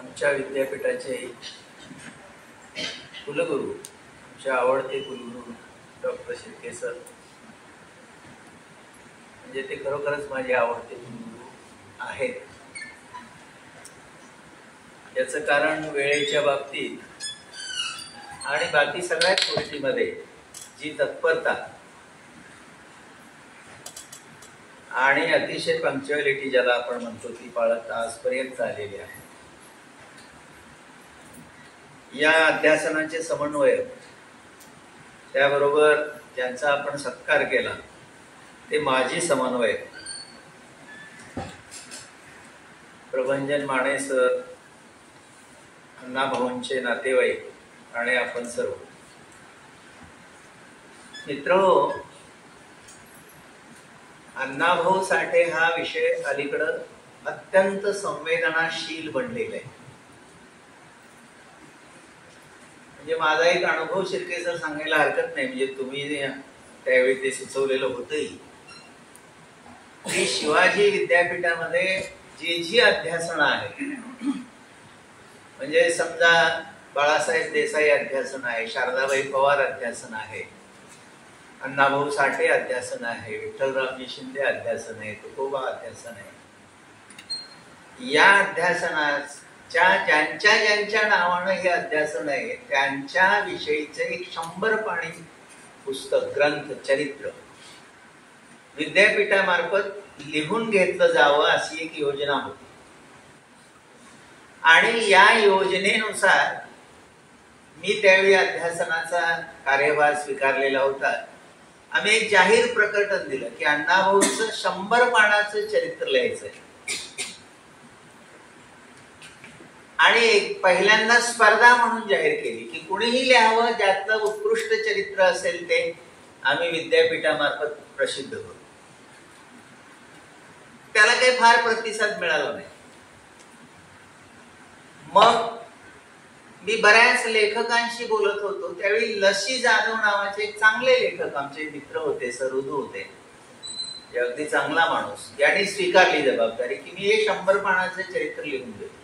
आमच्या विद्यापीठाचे कुलगुरू, आमचे आवडते कुलगुरू डॉक्टर शिर्के सर, म्हणजे ते खरोखरच माझे आवडते कुलगुरू आहेत. याचं कारण वेळेच्या बाबतीत आणि बाकी सगळ्याच गोष्टीमध्ये जी तत्परता आणि अतिशय पंक्च्युअलिटी ज्याला आपण म्हणतो ती पाळत आजपर्यंत आलेली आहे. या अध्यासनाचे समन्वय, त्याबरोबर ज्यांचा आपण सत्कार केला ते माजी समन्वय प्रभंजन माने सर, अण्णाभाऊंचे नातेवाईक आणि आपण सर्व मित्रहो, अण्णाभाऊ साठे हा विषय अलीकडं अत्यंत संवेदनाशील बनलेला आहे. म्हणजे माझा एक अनुभव शिर्के सर सांगायला हरकत नाही, म्हणजे तुम्ही त्यावेळी ते सुचवलेलं होतंही की शिवाजी विद्यापीठामध्ये जी अध्यासनं आहेत, म्हणजे समजा बाळासाहेब देसाई अध्यासन आहे, शारदाबाई पवार अध्यासन आहे, अण्णाभाऊ साठे अध्यासन आहे, विठ्ठलरामजी शिंदे अध्यासन आहे, तुकोबा अध्यासन आहे. या अध्यासनाच्या ज्यांच्या नावानं हे अध्यासन आहे त्यांच्या विषयीचे एक 100 पानी पुस्तक, ग्रंथ, चरित्र विद्यापीठामार्फत लिहून घेतलं जावं अशी एक योजना होती. आणि या योजनेनुसार मी त्यावेळी अध्यासनाचा कार्यभार स्वीकारलेला होता. आम्ही एक जाहीर प्रकटन दिलं की अण्णाभाऊचं 100 पानाचं चरित्र लिहायचंय. आणि पहिल्यांदा स्पर्धा म्हणून जाहीर केली की कुणीही लिहावं, ज्यातलं उत्कृष्ट चरित्र असेल ते आम्ही विद्यापीठामार्फत प्रसिद्ध करू. त्याला काही फार प्रतिसाद मिळाला नाही. मग मी बऱ्याच लेखकांशी बोलत होतो. त्यावेळी लसी जाधव नावाचे एक चांगले लेखक आमचे मित्र होते, सरुदू होते, अगदी चांगला माणूस, यांनी स्वीकारली जबाबदारी की मी हे 100 पानाचे चरित्र लिहून देतो.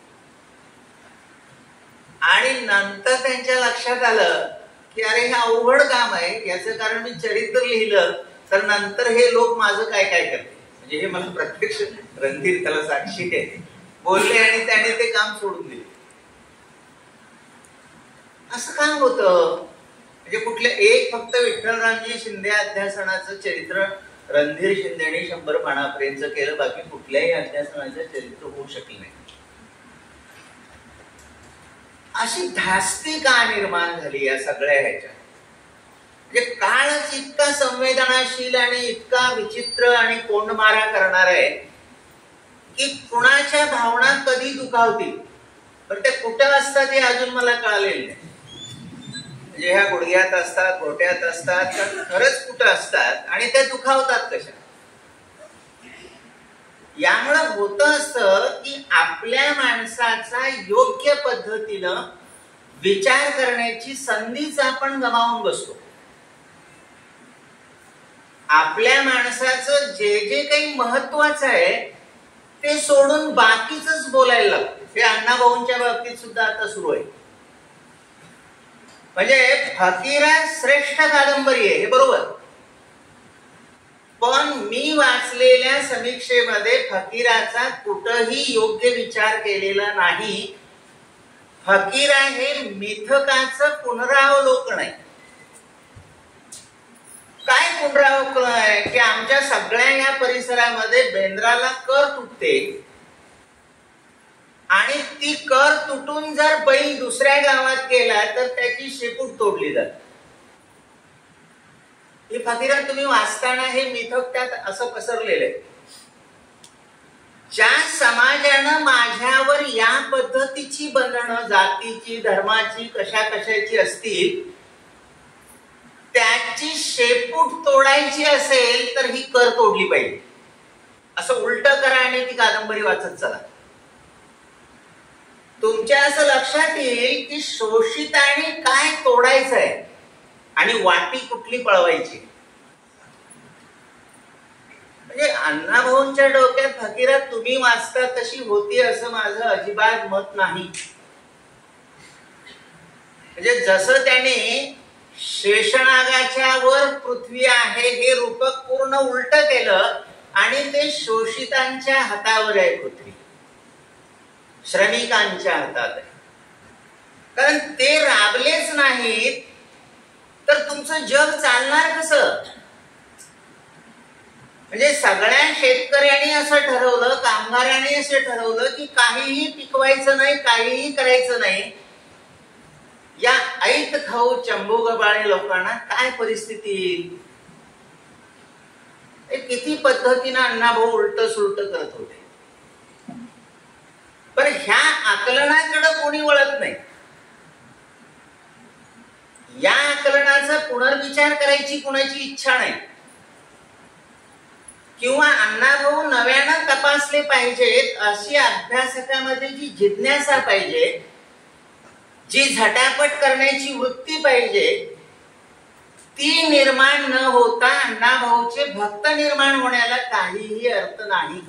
आणि नंतर त्यांच्या लक्षात आलं की अरे हे अवघड काम आहे, याचं कारण मी चरित्र लिहिलं तर नंतर हे लोक माझं काय काय करते. म्हणजे हे मला प्रत्यक्ष रणधीर त्याला साक्षी आहे बोलले आणि त्याने ते काम सोडून दिले. असं काय होतं? म्हणजे कुठले एक फक्त विठ्ठलरामजी शिंदे अध्यासनाचं चरित्र रणधीर शिंदेने 100 पानापर्यंत केलं, बाकी कुठल्याही अध्यासनाचं चरित्र होऊ शकले नाही. अशी धास्ती का निर्माण झाली या सगळ्या ह्याच्या? म्हणजे काळच इतका संवेदनाशील आणि इतका विचित्र आणि कोंडमारा करणार आहे की कुणाच्या भावना कधी दुखावतील, पण त्या कुठं असतात हे अजून मला कळालेलं नाही. म्हणजे ह्या गुडघ्यात असतात, गोट्यात असतात, तर खरंच कुठं असतात आणि त्या दुखावतात कशा? यामुळं होतं असं की आपल्या माणसाचा योग्य पद्धतीनं विचार करण्याची संधीच आपण गमावून बसतो. आपल्या माणसाचं जे जे काही महत्वाचं आहे ते सोडून बाकीच बोलायला लागतं. हे अण्णाभाऊंच्या बाबतीत सुद्धा आता सुरू आहे. म्हणजे फकीरा श्रेष्ठ कादंबरी आहे हे बरोबर, पण मी वाचलेल्या समीक्षेमध्ये फकीराचा कुठंही योग्य विचार केलेला नाही. फकीरा हे मिथकाचं पुनरावलोकन आहे. काय पुनरावलोकन आहे की आमच्या सगळ्या या परिसरामध्ये बेंद्राला कर तुटते आणि ती कर तुटून जर बैल दुसऱ्या गावात गेला तर त्याची शेपूट तोडली जाते. हे फकीरा तुम्ही वाचताना हे मिथक त्यात असं पसरलेलं आहे. ज्या समाजानं माझ्यावर या पद्धतीची बंधनं जातीची, धर्माची, कशाची असतील, त्याची शेपूट तोडायची असेल तर ही कर तोडली पाहिजे. असं उलट करा आणि ती कादंबरी वाचत चला. तुमच्या असं लक्षात येईल की शोषिताने काय तोडायचंय आणि वाटी कुठली पळवायची. म्हणजे अण्णाभाऊंच्या डोक्यात फकीरा तुम्ही वाचता तशी होती असं माझं अजिबात मत नाही. म्हणजे जसं त्याने शेषनागाच्या वर पृथ्वी आहे हे रूपक पूर्ण उलट केलं आणि ते शोषितांच्या हातावर आहे पृथ्वी, श्रमिकांच्या हातात आहे. कारण ते राबलेच नाहीत तर तुमचं जग चालणार कसं? म्हणजे सगळ्या शेतकऱ्यांनी असं ठरवलं, कामगारांनी असं ठरवलं की काहीही पिकवायचं नाही, काहीही करायचं नाही. या ऐत खाऊ चंबुगबाळे लोकांना काय परिस्थिती येईल? किती पद्धतीनं अण्णाभाऊ उलट सुलट करत होते. पण ह्या आकलनाकडे कोणी वळत नाही. या आकलनाचा पुनर्विचार करायची कुणाची इच्छा नाही. किंवा अण्णाभाऊ नव्यानं तपासले पाहिजेत अशी अभ्यासकामध्ये जी जिज्ञासा पाहिजे, जी झटापट करण्याची वृत्ती पाहिजे, ती निर्माण न होता अण्णाभाऊचे भक्त निर्माण होण्याला काहीही अर्थ नाही.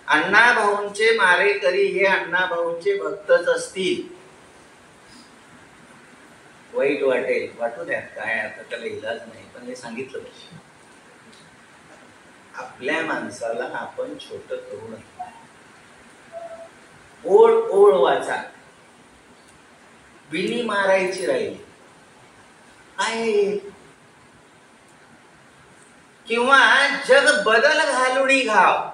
अण्णाभाऊंचे मारेकरी हे अण्णाभाऊंचे भक्तच असतील. वाईट वाटेल, वाटू द्या, काय आता त्याला इलाज नाही, पण हे सांगितलं पाहिजे. आपल्या माणसाला आपण छोट करू नये. ओळ ओळ वाचा, बिनी मारायची राहिली आहे. किंवा जग बदल घालुनी घाव.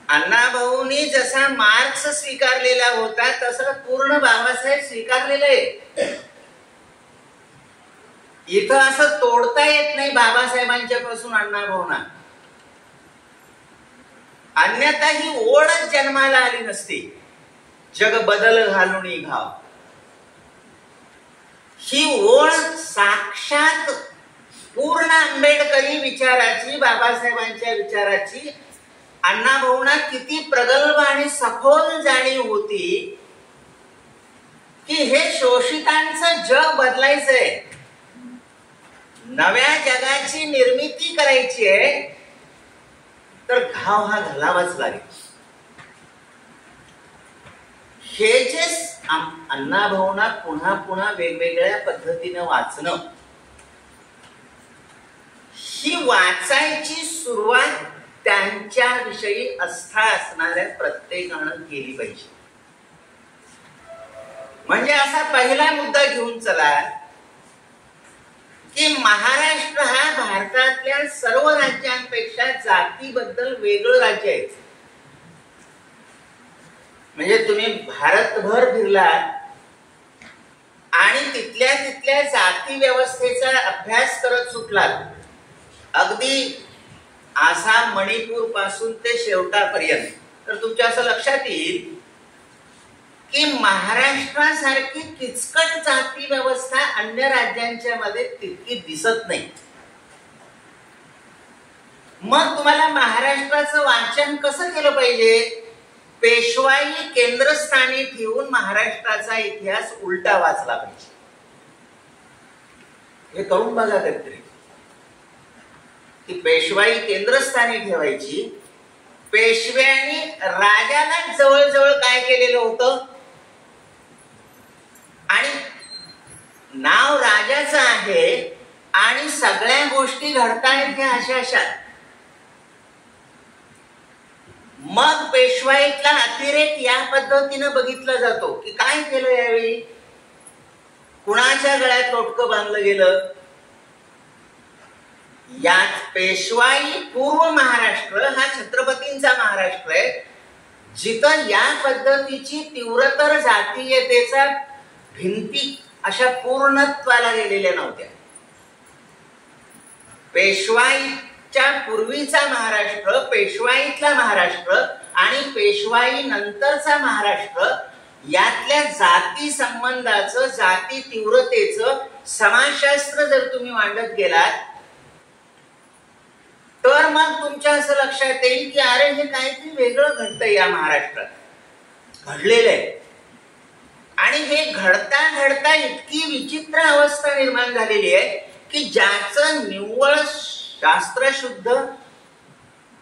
अण्णाभाऊंनी जसा मार्क्स स्वीकारलेला होता तसा पूर्ण बाबासाहेब स्वीकारलेला आहे. इथं असं तोडता येत नाही बाबासाहेबांच्या पासून अण्णाभाऊंना, अन्यथा ही ओढच जन्माला आली नसती. जग बदल घालुनी घाव ही ओढ साक्षात पूर्ण आंबेडकरी विचाराची, बाबासाहेबांच्या विचाराची अण्णाभाऊंना किती प्रगल्भ आणि सखोल जाणीव होती की हे शोषितांचं जग बदलायचंय, नव्या जगाची निर्मिती करायची आहे, तर घाव हा घालावाच लागेल. हे जे अण्णाभाऊंना पुन्हा पुन्हा वेगवेगळ्या पद्धतीने वाचणं, ही वाचायची सुरुवात त्यांच्या विषयी आस्था असणाऱ्या प्रत्येकानं केली पाहिजे. म्हणजे असा पहिला मुद्दा घेऊन चला की महाराष्ट्र हा भारतातल्या सर्व राज्यांपेक्षा जातीबद्दल वेगळं राज्य आहे. म्हणजे तुम्ही भारतभर फिरलात आणि तिथल्या तिथल्या जाती व्यवस्थेचा अभ्यास करत सुटलात, अगदी आसाम, मणिपूर पासून ते शेवटापर्यंत, तर तुमच्या असं लक्षात येईल की महाराष्ट्रासारखी किचकट जाती व्यवस्था अन्य राज्यांच्या मध्ये तितकी दिसत नाही. मग तुम्हाला महाराष्ट्राचं वाचन कसं केलं पाहिजे? पेशवाई केंद्रस्थानी ठेवून महाराष्ट्राचा इतिहास उलटा वाचला पाहिजे. हे करून बघा कधीतरी. ती पेशवाई केंद्रस्थानी ठेवायची. पेशव्यांनी राजाला जवळजवळ काय केलेलं होतं, आणि नाव राजाचं आहे आणि सगळ्या गोष्टी घडतायत ह्या अशा अशा. मग पेशवाईतला अतिरेक या पद्धतीनं बघितला जातो की काय केलं यावेळी, कुणाच्या गळ्यात लोटकं बांधलं गेलं. यात पेशवाई पूर्व महाराष्ट्र हा छत्रपतींचा महाराष्ट्र आहे, जिथं या पद्धतीची तीव्रतर जातीयतेचा भिंती अशा पूर्णत्वाला गेलेल्या नव्हत्या. पेशवाईच्या पूर्वीचा महाराष्ट्र, पेशवाईतला महाराष्ट्र आणि पेशवाई नंतरचा महाराष्ट्र यातल्या जाती संबंधाचं, जाती तीव्रतेचं समाजशास्त्र जर तुम्ही मांडत गेलात तर मग तुमच्या असं लक्षात येईल की अरे हे काहीतरी वेगळं घडतंय या महाराष्ट्रात, घडलेलं आहे. आणि हे घडता घडता इतकी विचित्र अवस्था निर्माण झालेली आहे की ज्याचं निव्वळ शास्त्रशुद्ध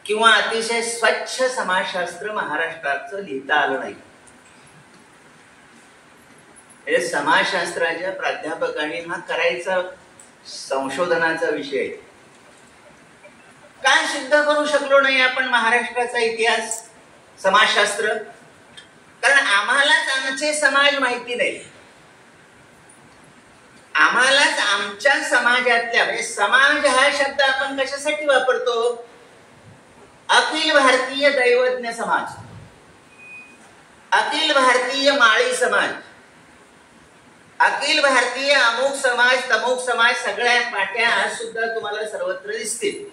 किंवा अतिशय स्वच्छ समाजशास्त्र महाराष्ट्राचं लिहिता आलं नाही. म्हणजे समाजशास्त्राच्या प्राध्यापकांनी हा करायचा संशोधनाचा विषय. काय सिद्ध करू शकलो नाही आपण महाराष्ट्राचा इतिहास समाजशास्त्र? कारण आम्हालाच आमचे समाज माहिती नाही. आम्हालाच आमच्या समाजातल्या, म्हणजे समाज हा शब्द आपण कशासाठी वापरतो? अखिल भारतीय दैवज्ञ समाज, अखिल भारतीय माळी समाज, अखिल भारतीय अमुक समाज तमुक समाज, सगळ्या पाट्या आज सुद्धा तुम्हाला सर्वत्र दिसतील.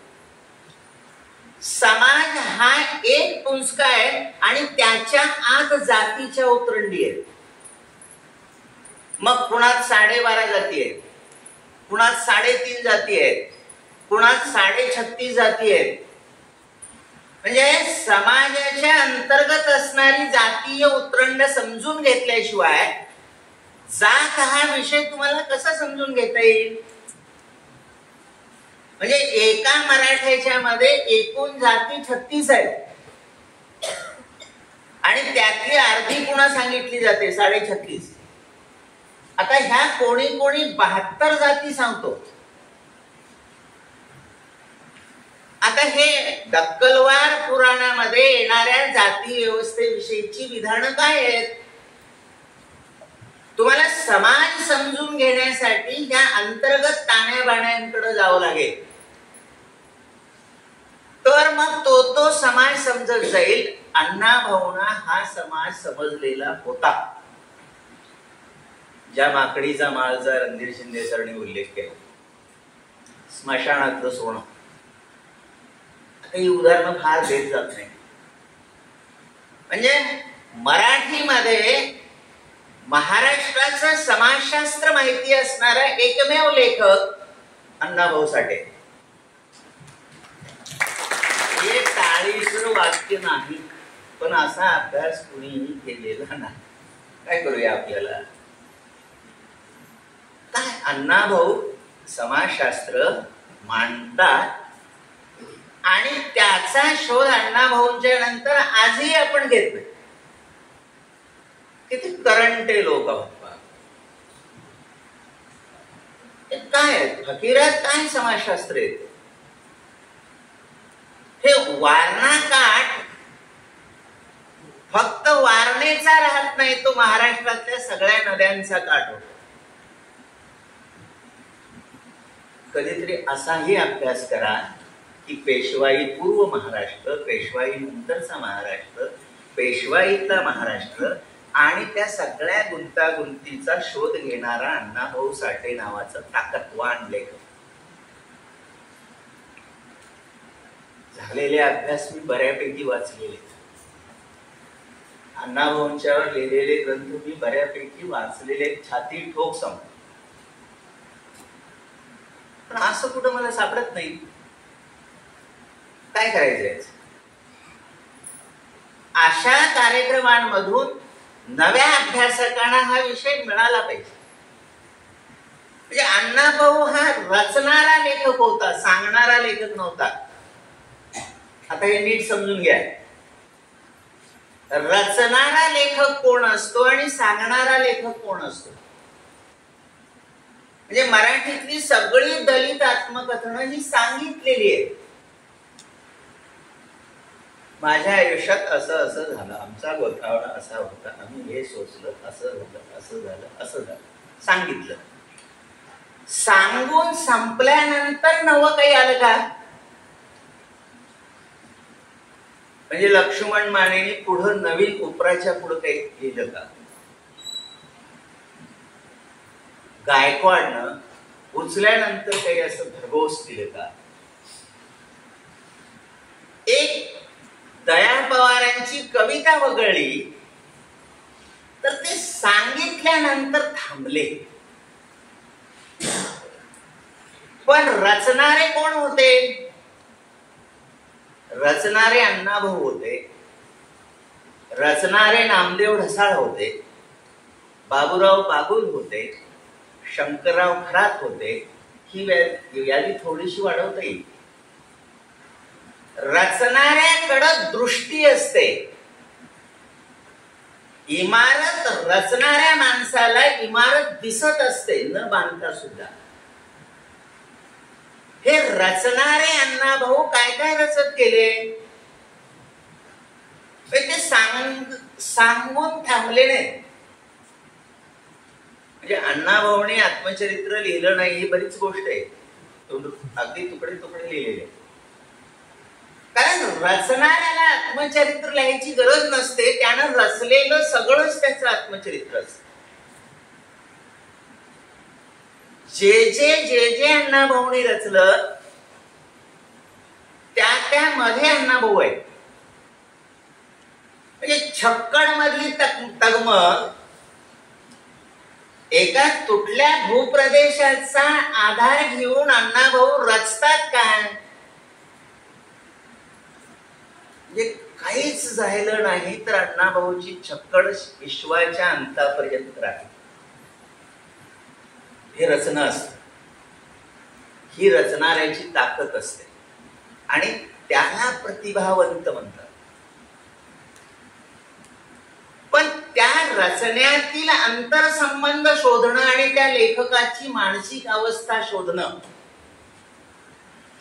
समाज हा एक पुंजका आहे आणि त्याच्या आत जातीच्या उतरंडी आहेत. मग कुणात 12.5 जाती आहेत, कुणात 3.5 जाती आहेत, कुणात 36.5 जाती आहेत. म्हणजे समाजाच्या अंतर्गत असणारी जातीय उतरंड समजून घेतल्याशिवाय जात हा विषय तुम्हाला कसा समजून घेता येईल? म्हणजे एका मराठ्याच्या मध्ये एकूण जाती 36 आहेत आणि त्यातली अर्धी पुन्हा सांगितली जाते 36.5. आता ह्या कोणी कोणी 72 जाती सांगतो. आता हे दक्कलवार पुराणामध्ये येणाऱ्या जाती व्यवस्थेविषयीची विधानं काय आहेत? तुम्हाला समाज समजून घेण्यासाठी या अंतर्गत ताण्याबाण्यांकडे जावं लागेल. तर मग तो समाज समजत जाईल. अण्णाभाऊंना हा समाज समजलेला होता. ज्या माकडीचा माळचा रणधीर शिंदे सरनी उल्लेख केला, स्मशानातलं सोनं, ही उदाहरणं फार देत जात नाही. म्हणजे मराठीमध्ये महाराष्ट्राचं समाजशास्त्र माहिती असणारा एकमेव लेखक अण्णाभाऊ साठे. हे टाळीचं वाक्य नाही, पण असा अभ्यास कुणीही केलेला नाही. काय करूया आपल्याला? काय अण्णाभाऊ समाजशास्त्र मांडतात आणि त्याचा शोध अण्णाभाऊंच्या नंतर आजही आपण घेत नाही. किती करंटे लोक आहोत. काय फकीरात काय समाजशास्त्र आहे? हे वारणा काठ फक्त वारणेचा राहत नाही, तो महाराष्ट्रातल्या सगळ्या नद्यांचा काठ होतो. कधीतरी असाही अभ्यास करा की पेशवाई पूर्व महाराष्ट्र, पेशवाई नंतरचा महाराष्ट्र, पेशवाईतला महाराष्ट्र आणि त्या सगळ्या गुंतागुंतीचा शोध घेणारा अण्णाभाऊ साठे नावाचा ताकदवान लेखक. झालेले अभ्यास मी बऱ्यापैकी वाचलेले, अण्णाभाऊंच्यावर लिहिलेले ग्रंथ मी बऱ्यापैकी वाचलेले, छाती ठोक समज. पण असं कुठं मला सापडत नाही. काय करायचंय? अशा कार्यक्रमांमधून नव्या अभ्यासकांना हा विषय मिळाला पाहिजे. म्हणजे अण्णाभाऊ हा रचणारा लेखक होता, सांगणारा लेखक नव्हता. आता हे नीट समजून घ्या. रचणारा लेखक कोण असतो आणि सांगणारा लेखक कोण असतो? म्हणजे मराठीतली सगळी दलित आत्मकथनं ही सांगितलेली आहे. माझ्या आयुष्यात असं असं झालं, आमचा गोठावळा असा होता, आम्ही हे सोचलं, असं होतं, असं झालं, असं झालं, सांगितलं. सांगून संपल्यानंतर नवं काही आलं का? म्हणजे लक्ष्मण मानेने पुढं नवीन उपराच्या पुढं काही केलं का? गायकवाडनं उचल्यानंतर काही असं भरघोस दिलं का? एक दया पवारांची कविता वगळली तर ते सांगितल्यानंतर थांबले. पण रचणारे कोण होते? रचणारे अण्णाभाऊ होते, रचणारे नामदेव ढसाळ होते, बाबूराव बागुल होते, शंकरराव खरात होते. ही यादी थोडीशी वाढवता येईल. रचणाऱ्याकडं दृष्टी असते. इमारत रचणाऱ्या माणसाला इमारत दिसत असते न बांधता सुद्धा. हे रचणारे अण्णाभाऊ काय काय रचत गेले ते सांगून थांबले नाही. म्हणजे अण्णाभाऊने आत्मचरित्र लिहिलं नाही ही बरीच गोष्ट आहे, अगदी तुकडे तुकडे लिहिलेले. कारण रचणाऱ्याला आत्मचरित्र लिहायची गरज नसते, त्यानं रचलेलं सगळंच त्याचं आत्मचरित्र असतं. जे जे अण्णाभाऊने रचलं त्यामध्ये अण्णाभाऊ आहे. म्हणजे छक्कड मधली तगमग एका तुटल्या भूप्रदेशाचा आधार घेऊन अण्णाभाऊ रचतात काय? म्हणजे काहीच झालं नाही तर अण्णाभाऊची छक्कड विश्वाच्या अंतापर्यंत राहील. हे रचना असते, ही रचणाऱ्याची ताकद असते आणि त्याला प्रतिभावंत म्हणतात. पण त्या रचण्यातील अंतरसंबंध शोधणं आणि त्या लेखकाची मानसिक अवस्था शोधणं,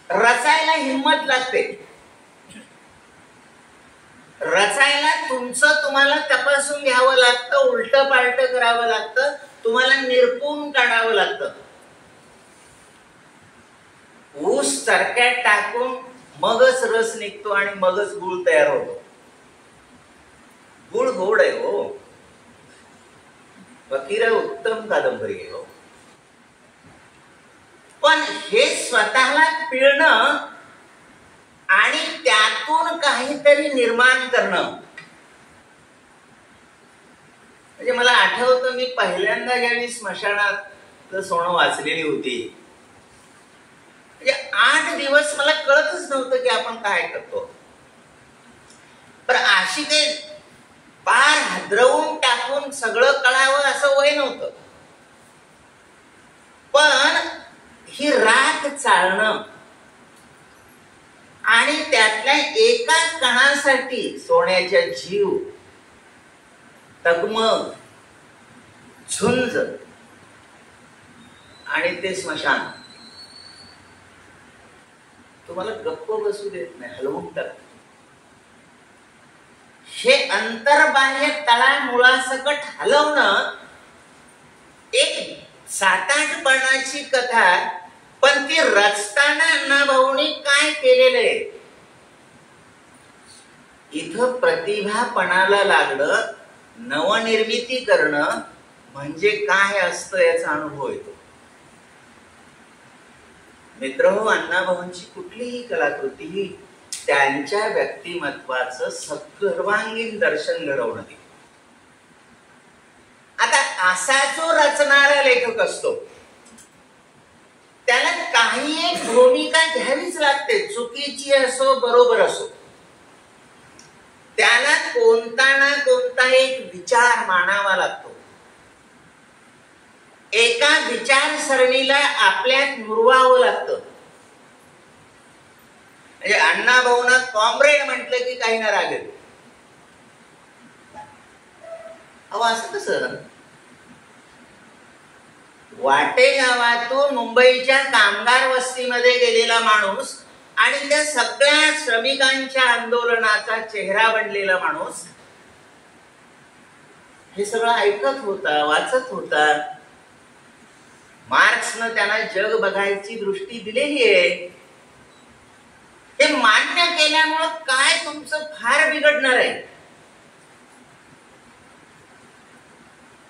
रचायला हिंमत लागते. रचायला तुम्हाला तपासून घ्यावं लागतं, उलट पालट करावं लागतं, तुम्हाला निरपून काढावं लागतं. ऊस चरक्यात टाकून मगच रस निघतो आणि मगच गुळ तयार होतो. गुळ गोड आहे हो, फकीर उत्तम कादंबरी आहे हो. पण हे स्वतःला पिळणं आणि त्यातून काहीतरी निर्माण करणं. म्हणजे मला आठवतं मी पहिल्यांदा ज्यावेळी स्मशानात सोनं वाचलेली होती, म्हणजे 8 दिवस मला कळतच नव्हतं की आपण काय करतो. पण अशी ते पार हादरवून टाकून सगळं कळावं असं वय नव्हतं. पण ही राख चालणं आणि त्यातल्या एका कणासाठी सोन्याच्या जीव, तगमग, झुंज आणि ते स्मशान तुम्हाला गप्प बसू देत नाही, हलवून टाकत. हे अंतर्बाह्य तळामुळासकट हलवणं एक 7-8 पानाची कथा. पण ती रचताना अण्णाभाऊंनी काय केलेलं आहे, इथं प्रतिभापणाला लागलं. नवनिर्मिती करणं म्हणजे काय असतं याचा अनुभव येतो. मित्रहो, अण्णाभाऊंची कुठलीही कलाकृती त्यांच्या व्यक्तिमत्वाचं सर्वांगीण दर्शन घडवणं. आता असा जो रचणारा लेखक असतो त्याला काही एक भूमिका घ्यावीच लागते, चुकीची असो बरोबर असो. त्याला कोणता ना कोणता एक विचार मांडावा लागतो. एका विचारसरणीला आपल्यात मुरवावं लागतं. म्हणजे अण्णाभाऊंना कॉम्रेड म्हटलं की काही ना रागेल. अहो असं कसं? वाटे गावातून मुंबईच्या कामगार वस्तीमध्ये गेलेला माणूस आणि त्या सगळ्या श्रमिकांच्या आंदोलनाचा चेहरा बनलेला माणूस हे सगळं ऐकत होता, वाचत होता. मार्क्सनं त्यांना जग बघायची दृष्टी दिलेली आहे. हे मान्य केल्यामुळं काय तुमचं फार बिघडणार आहे?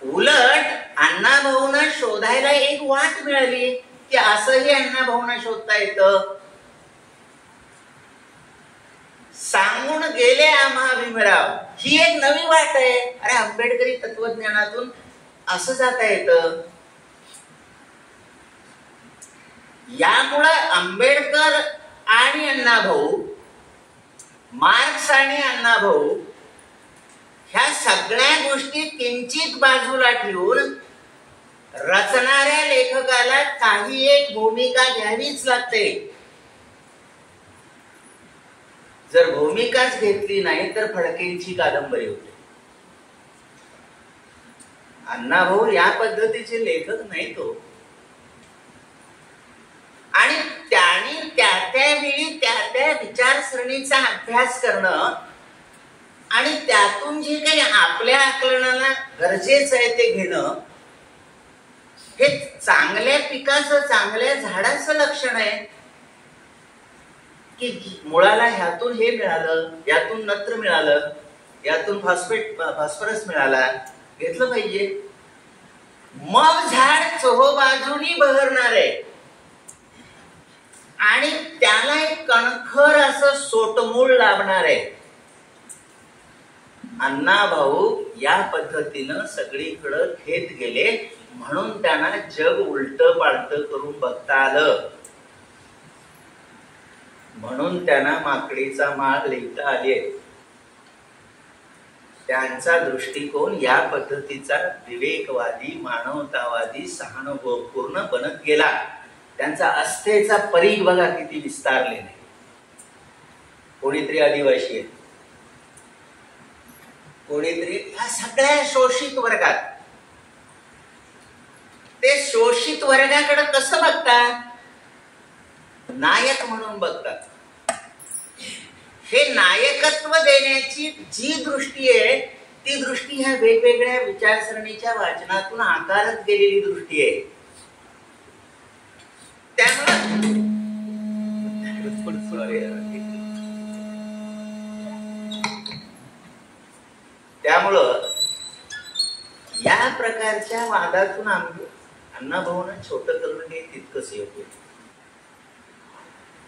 उलट अण्णाभाऊंना शोधायला एक वाट मिळाली की असंही अण्णाभाऊंना शोधता येतं. सांगून गेले आम्हा भीमराव, ही एक नवी वाट आहे. अरे आंबेडकरी तत्वज्ञानातून असं जाता येतं. यामुळं आंबेडकर आणि अण्णाभाऊ, मार्क्स आणि अण्णाभाऊ ह्या सगळ्या गोष्टी किंचित बाजूला ठेवून रचणाऱ्या लेखकाला काही एक भूमिका घ्यावीच लागते. जर भूमिकाच घेतली नाही तर फडकेंची कादंबरी होते. अण्णाभाऊ या पद्धतीचे लेखक नाही तो. आणि त्यांनी त्या त्यावेळी त्या त्या विचारसरणीचा अभ्यास करणं आणि त्यातून जे काही आपल्या आकलनाला गरजेचं आहे ते घेणं, हे चांगल्या पिकाचं, चांगल्या झाडाचं लक्षण आहे. की मुळाला ह्यातून हे मिळालं, यातून नत्र मिळालं, यातून फॉस्फरस मिळाला, घेतलं पाहिजे. मग झाड चोहोबाजूनी बहरणार आहे आणि त्याला एक कणखर असं सोटमूळ लाभणार आहे. अण्णाभाऊ या पद्धतीनं सगळीकडं घेत गेले, म्हणून त्यांना जग उलट पालट करून बघता आलं. म्हणून त्यांना माकडीचा माळ लिहिता आले. त्यांचा दृष्टिकोन या पद्धतीचा विवेकवादी, मानवतावादी, सहानुभूतीपूर्ण बनत गेला. त्यांचा अस्थेचा परीघ बघा किती विस्तारलेला आहे. कोणीतरी आदिवासी आहेत, कोणीतरी ह्या सगळ्या शोषित वर्गात, ते शोषित वर्गाकडे कसं बघतात? नायक म्हणून बघतात. हे नायकत्व देण्याची जी दृष्टी आहे, ती दृष्टी ह्या वेगवेगळ्या विचारसरणीच्या वाचनातून आकारत गेलेली दृष्टी आहे. त्यामुळं या प्रकारच्या वादातून अण्णाभाऊंना छोटं करणं हे तितकंच योग्य.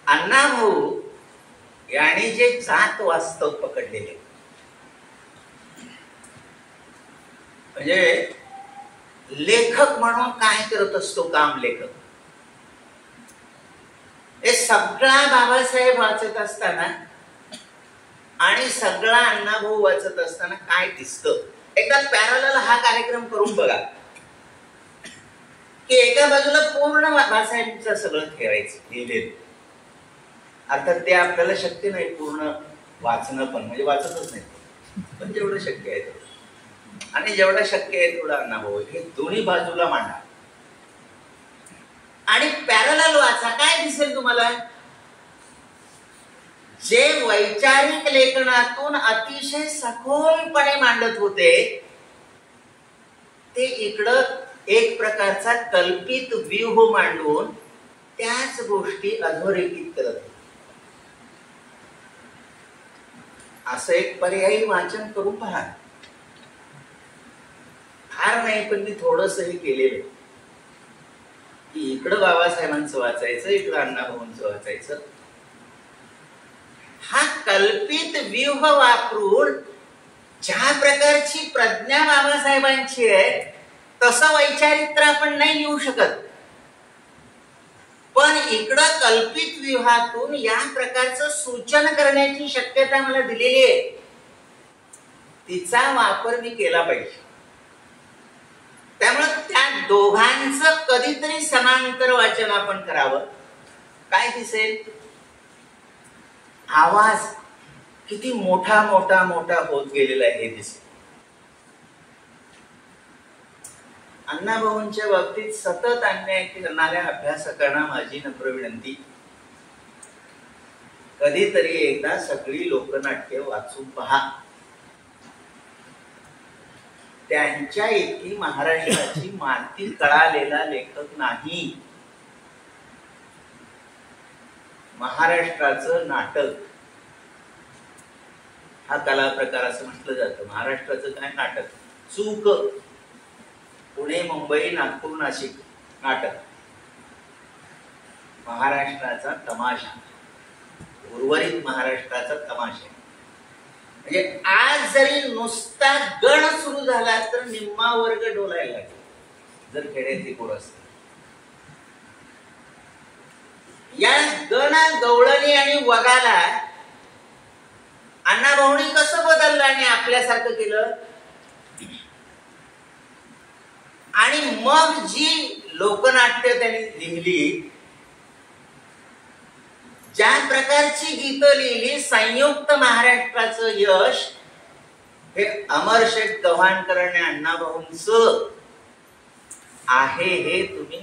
अण्णाभाऊ यांनी जे जात वास्तव पकडलेले, म्हणजे लेखक म्हणून काय करत असतो काम लेखक, हे सगळा बाबासाहेब वाचत असताना आणि सगळा अण्णाभाऊ वाचत असताना काय दिसतं? एकदा पॅरलल हा कार्यक्रम करून बघा की एका बाजूला पूर्ण बाबासाहेबांचं सगळं ठेवायचं लिहिलेलं. अर्थात ते आपल्याला शक्य नाही पूर्ण वाचणं, पण म्हणजे वाचतच नाही, पण जेवढं शक्य आहे तेवढं, आणि जेवढं शक्य आहे तेवढं अण्णाभाऊ हे दोन्ही बाजूला मांडा आणि पॅरलल वाचा. काय दिसेल तुम्हाला? जे वैचारिक लेखनातून अतिशय सखोलपणे मांडत होते, ते इकडं एक प्रकारचा कल्पित व्यूह मांडून त्याच गोष्टी अधोरेखित करत होते. असं एक पर्यायी वाचन करून पहा. फार नाही, पण मी थोडस हे केलेलं की इकडं बाबासाहेबांचं वाचायचं, इकडं अण्णाभाऊंचं वाचायचं. हा कल्पित व्यूह वापरून ज्या प्रकारची प्रज्ञा बाबासाहेबांची आहे तसं वैचारिक तर आपण नाही लिहू शकत, पण इकडं कल्पित व्यूहातून या प्रकारचं सूचन करण्याची शक्यता मला दिलेली आहे. तिचा वापर मी केला पाहिजे. त्यामुळे त्या दोघांचं कधीतरी समांतर वाचन आपण करावं. काय दिसेल? आवाज किती मोठा मोठा मोठा होत गेलेला आहे हे दिसेल. अण्णाभाऊंच्या बाबतीत सतत अन्याय करणाऱ्या अभ्यासकांना माझी नम्र विनंती, कधीतरी एकदा सगळी लोकनाट्य वाचून पहा. त्यांच्या इतकी महाराष्ट्राची माती कळालेला लेखक नाही. महाराष्ट्राचं नाटक हा कला प्रकार असं म्हटलं जातं. महाराष्ट्राचं काय नाटक? चूक, पुणे, मुंबई, नागपूर, नाशिक नाटक. महाराष्ट्राचा तमाशा, उर्वरित महाराष्ट्राचा तमाशा. म्हणजे आज जरी नुसता गण सुरू झाला तर निम्मा वर्ग डोलायला लागेल, जर खेड्यातली पोरं असतील. या गण, गवळणी आणि वगाला अण्णाभाऊंनी कसं बदललं आणि आपल्यासारखं केलं? आणि मग जी लोकनाट्य त्यांनी लिहिली ज्या प्रकारची गीतं लिहिली, संयुक्त महाराष्ट्राचं यश हे अमरशेठ गव्हाणकर आणि अण्णाभाऊंचं आहे, हे तुम्ही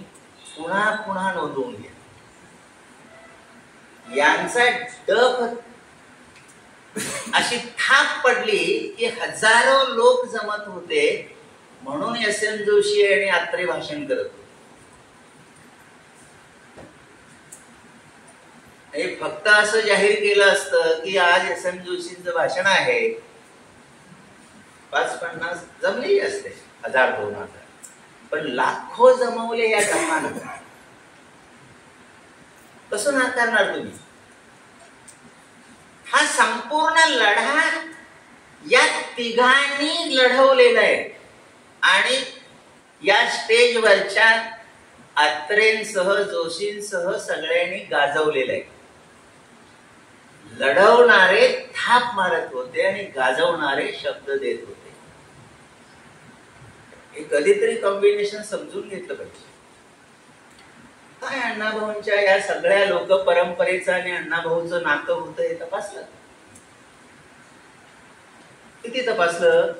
पुन्हा पुन्हा नोंदवून घ्या. यांचा डफ अशी थाप पडली की हजारो लोक जमत होते, म्हणून एस.एन. जोशी आणि अत्रे भाषण करत होते. हे फक्त असं जाहीर केलं असतं की आज एस.एन. जोशींचं भाषण आहे, 5-50 जमलेही असते, 1000-2000, पण लाखो जमवले या जमानं. कसं नाकारणार तुम्ही? हा संपूर्ण लढा या तिघांनी लढवलेला आहे आणि या स्टेजवरच्या अत्रेंसह, जोशींसह सगळ्यांनी गाजवलेलं आहे. लढवणारे थाप मारत होते आणि गाजवणारे शब्द देत होते. हे कधीतरी कॉम्बिनेशन समजून घेतलं पाहिजे. काय अण्णाभाऊंच्या या सगळ्या लोक परंपरेचं आणि अण्णाभाऊचं नातं होतं हे तपासलं? किती तपासलं?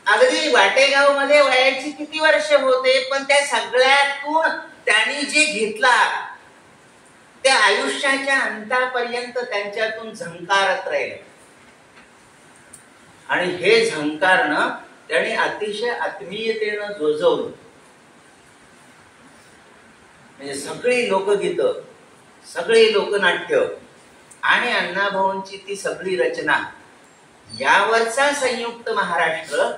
अगदी वाटेगाव मध्ये वयाची किती वर्ष होते, पण त्या सगळ्यातून त्यांनी जे घेतला त्या आयुष्याच्या अंतापर्यंत त्यांच्यातून झंकारत राहिले. आणि हे झंकारणं त्यांनी अतिशय आत्मीयतेनं जोजवलं. म्हणजे सगळी लोकगीत, सगळी लोकनाट्य आणि अण्णाभाऊंची ती सगळी रचना, यावरचा संयुक्त महाराष्ट्र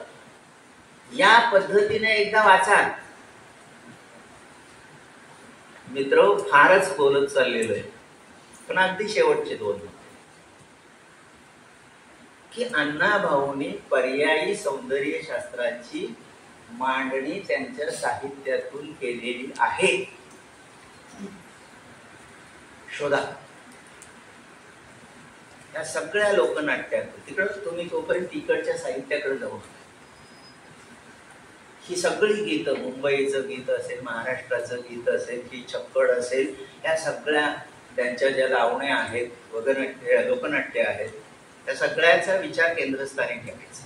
या पद्धतीने एकदा वाचा. मित्र, फारच बोलत चाललेलो आहे, पण अगदी शेवटचे 2 की अण्णाभाऊंनी पर्यायी सौंदर्य शास्त्राची मांडणी त्यांच्या साहित्यातून केलेली आहे. शोधा या सगळ्या लोकनाट्यात. तिकडं तुम्ही तोपर्यंत इकडच्या साहित्याकडे जाऊ. ही सगळी गीतं, मुंबईचं गीत असेल, महाराष्ट्राचं गीत असेल, ही छप्पड असेल, या सगळ्या त्यांच्या ज्या लावण्या आहेत, वगैरे लोकनाट्य आहेत, त्या सगळ्याचा विचार केंद्रस्थानी ठेवायचा.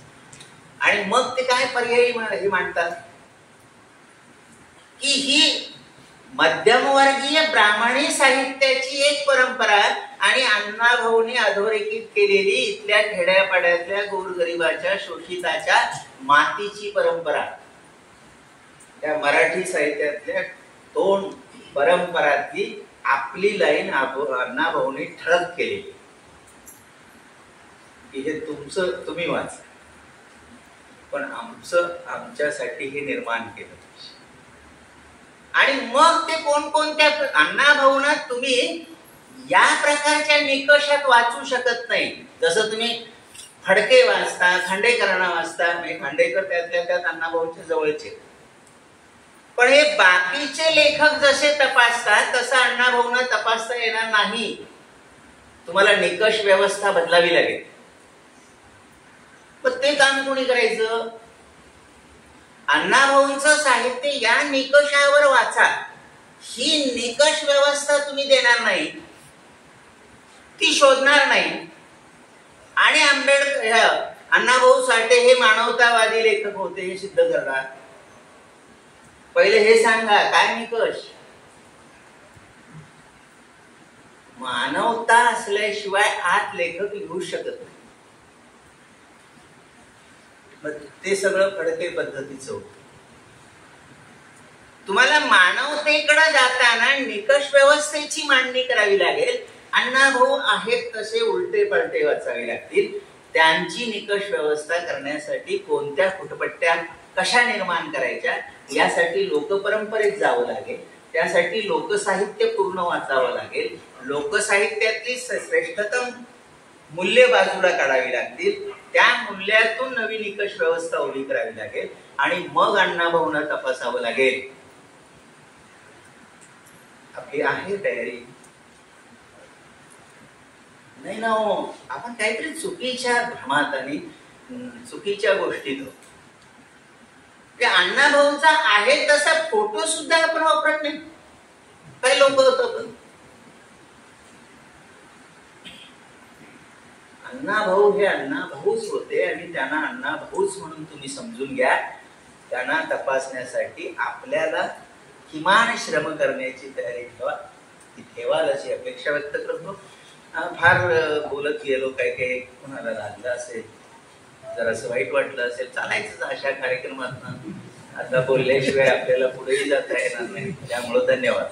आणि मग ते काय पर्यायी हे मांडतात की ही मध्यमवर्गीय ब्राह्मणी साहित्याची एक परंपरा आणि अण्णाभाऊंनी अधोरेखित केलेली इथल्या खेड्यापाड्यातल्या गोरगरिबाच्या, शोषिताच्या मातीची परंपरा. त्या मराठी साहित्यातल्या 2 परंपरातली आपली लाईन अण्णाभाऊंनी ठळक केलेली की हे तुमचं तुम्ही वाचा, पण आमच्यासाठी हे निर्माण केलं. आणि मग ते कोणकोणत्या अण्णाभाऊंना तुम्ही या प्रकारच्या निकषात वाचू शकत नाही. जसं तुम्ही फडके वाचता, खांडेकरांना वाचता, म्हणजे खांडेकर त्यातल्या त्यात अण्णाभाऊंच्या जवळचे, पण हे बाकीचे लेखक जसे तपासतात तसं अण्णाभाऊंना तपासता येणार नाही. तुम्हाला निकष व्यवस्था बदलावी लागेल. पण ते काम कोणी करायचं? अण्णाभाऊंचं साहित्य या निकषावर वाचा. ही निकष व्यवस्था तुम्ही देणार नाही, ती शोधणार नाही. आणि अण्णाभाऊ साठे हे मानवतावादी लेखक होते हे सिद्ध करणार. पहिले हे सांगा, काय निकष? मानवता असल्याशिवाय आत लेखक लिहू शकत नाही. ते सगळं फडके पद्धतीचं होतं. तुम्हाला मानवतेकडे जाताना निकष व्यवस्थेची मांडणी करावी लागेल. अण्णाभाऊ आहेत तसे उलटे पलटे वाचावे लागतील. त्यांची निकष व्यवस्था करण्यासाठी कोणत्या फुटपट्ट्या कशा निर्माण करायच्या यासाठी लोकपरंपरेत जावं लागेल. त्यासाठी लोकसाहित्य पूर्ण वाचावं लागेल. लोकसाहित्यातली श्रेष्ठतम मूल्य बाजूला काढावी लागतील. त्या मूल्यातून नवी निकष व्यवस्था उभी करावी लागेल आणि मग अण्णाभाऊंना तपासावं लागेल. आपली आहे तयारी? नाही ना हो, आपण काहीतरी चुकीच्या भ्रमात आणि चुकीच्या गोष्टीत होतो. अण्णाभाऊंचा आहे तसा फोटो सुद्धा आपण वापरत नाही. काही लोक होतं, अण्णाभाऊ हे अण्णाभाऊच होते आणि त्यांना अण्णाभाऊच म्हणून तुम्ही समजून घ्या. त्यांना तपासण्यासाठी आपल्याला किमान श्रम करण्याची तयारी ठेवाल अशी अपेक्षा व्यक्त करतो. फार बोलत गेलो, काय काय कोणाला लागलं असेल, जर असं वाईट वाटलं असेल, चालायचंच अशा कार्यक्रमातून. आता बोलल्याशिवाय आपल्याला पुढेही जाता येणार नाही. त्यामुळं धन्यवाद.